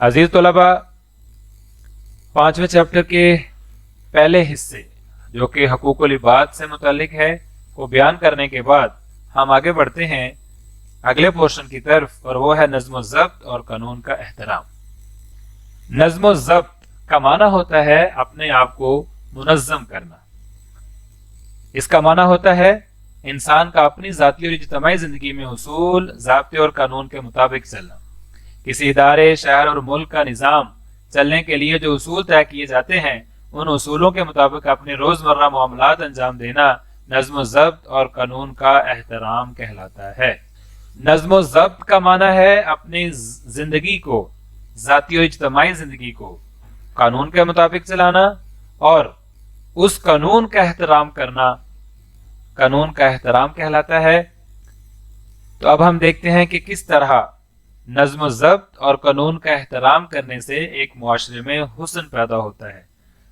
عزیز طلباء، 5ویں چیپٹر کے پہلے حصے جو کہ حقوق العباد سے متعلق ہے کو بیان کرنے کے بعد ہم آگے بڑھتے ہیں اگلے پورشن کی طرف، اور وہ ہے نظم و ضبط اور قانون کا احترام۔ نظم و ضبط کا معنی ہوتا ہے اپنے آپ کو منظم کرنا۔ اس کا معنی ہوتا ہے انسان کا اپنی ذاتی اور اجتماعی زندگی میں اصول، ضابطے اور قانون کے مطابق چلنا۔ کسی ادارے، شہر اور ملک کا نظام چلنے کے لیے جو اصول طے کیے جاتے ہیں، ان اصولوں کے مطابق اپنے روزمرہ معاملات انجام دینا نظم و ضبط اور قانون کا احترام کہلاتا ہے۔ نظم و ضبط کا معنی ہے اپنی زندگی کو، ذاتی اور اجتماعی زندگی کو قانون کے مطابق چلانا اور اس قانون کا احترام کرنا قانون کا احترام کہلاتا ہے۔ تو اب ہم دیکھتے ہیں کہ کس طرح نظم و ضبط اور قانون کا احترام کرنے سے ایک معاشرے میں حسن پیدا ہوتا ہے۔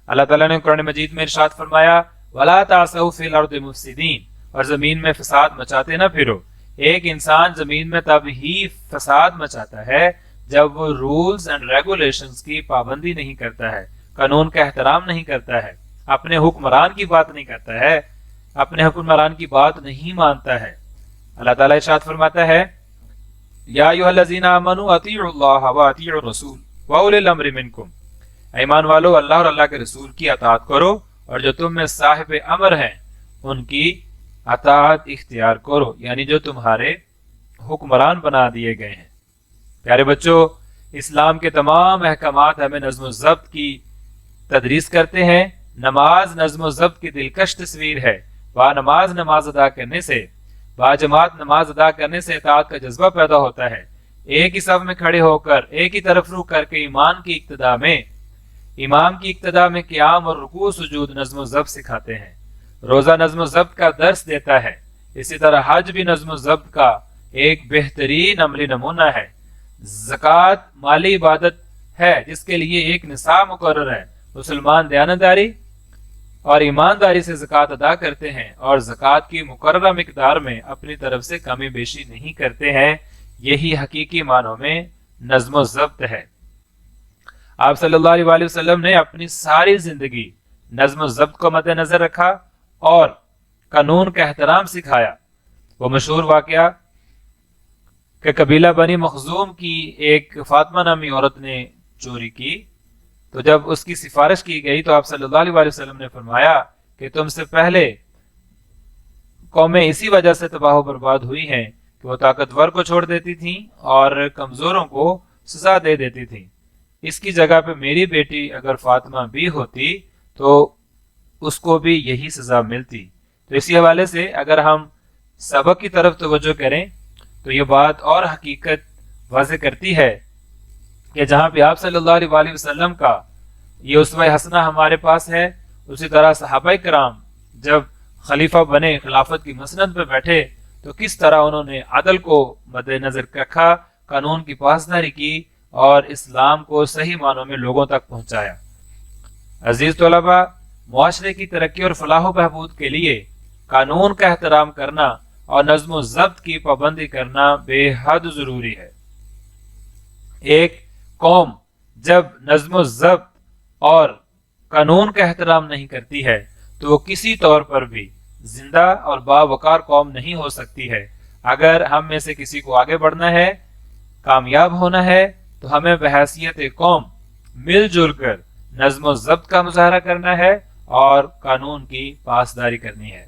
اللہ تعالیٰ نے قرآن مجید میں ارشاد فرمایا، وَلَا تَعْثَوْا فِي الْأَرْضِ مُفْسِدِينَ، اور زمین میں فساد مچاتے نہ پھرو۔ ایک انسان زمین میں تب ہی فساد مچاتا ہے جب وہ رولز اینڈ ریگولیشنز کی پابندی نہیں کرتا ہے، قانون کا احترام نہیں کرتا ہے، اپنے حکمران کی بات نہیں کرتا ہے، اپنے حکمران کی بات نہیں مانتا ہے۔ اللہ تعالیٰ ارشاد فرماتا ہے، یا ایھا الذین آمنوا اطیعوا اللہ واطیعوا الرسول واولی الامر منکم، ایمان والو اللہ اور اللہ کے رسول کی اطاعت کرو، اور جو تم میں صاحب امر ہیں ان کی اطاعت اختیار کرو، یعنی جو تمہارے حکمران بنا دیے گئے ہیں۔ پیارے بچوں، اسلام کے تمام احکامات ہمیں نظم و ضبط کی تدریس کرتے ہیں۔ نماز نظم و ضبط کی دلکش تصویر ہے۔ نماز ادا کرنے سے، باجماعت نماز ادا کرنے سے اطاعت کا جذبہ پیدا ہوتا ہے۔ ایک ہی صف میں کھڑے ہو کر، ایک ہی طرف رخ کر کے امام کی اقتداء میں قیام اور رکوع سجود نظم و ضبط سکھاتے ہیں۔ روزہ نظم و ضبط کا درس دیتا ہے۔ اسی طرح حج بھی نظم و ضبط کا ایک بہترین عملی نمونہ ہے۔ زکوٰۃ مالی عبادت ہے جس کے لیے ایک نصاب مقرر ہے۔ مسلمان دیانتداری اور ایمانداری سے زکوٰۃ ادا کرتے ہیں اور زکوٰۃ کی مقررہ مقدار میں اپنی طرف سے کمی بیشی نہیں کرتے ہیں۔ یہی حقیقی معنوں میں نظم و ضبط ہے۔ آپ صلی اللہ علیہ وسلم نے اپنی ساری زندگی نظم و ضبط کو مد نظر رکھا اور قانون کا احترام سکھایا۔ وہ مشہور واقعہ کہ قبیلہ بنی مخزوم کی ایک فاطمہ نامی عورت نے چوری کی، تو جب اس کی سفارش کی گئی تو آپ صلی اللہ علیہ وسلم نے فرمایا کہ تم سے پہلے قومیں اسی وجہ سے تباہ و برباد ہوئی ہیں کہ وہ طاقتور کو چھوڑ دیتی تھیں اور کمزوروں کو سزا دے دیتی تھیں۔ اس کی جگہ پہ میری بیٹی اگر فاطمہ بھی ہوتی تو اس کو بھی یہی سزا ملتی۔ تو اسی حوالے سے اگر ہم سبق کی طرف توجہ کریں تو یہ بات اور حقیقت واضح کرتی ہے کہ جہاں پہ آپ صلی اللہ علیہ وسلم کا یہ اسوہ حسنہ ہمارے پاس ہے، اسی طرح صحابہ کرام جب خلیفہ بنے، خلافت کی مسند پہ بیٹھے تو کس طرح انہوں نے عدل کو مد نظر رکھا، قانون کی پاسداری کی اور اسلام کو صحیح معنوں میں لوگوں تک پہنچایا۔ عزیز طلباء، معاشرے کی ترقی اور فلاح و بہبود کے لیے قانون کا احترام کرنا اور نظم و ضبط کی پابندی کرنا بے حد ضروری ہے۔ ایک قوم جب نظم و ضبط اور قانون کا احترام نہیں کرتی ہے تو وہ کسی طور پر بھی زندہ اور باوقار قوم نہیں ہو سکتی ہے۔ اگر ہم میں سے کسی کو آگے بڑھنا ہے، کامیاب ہونا ہے، تو ہمیں بحیثیت قوم مل جل کر نظم و ضبط کا مظاہرہ کرنا ہے اور قانون کی پاسداری کرنی ہے۔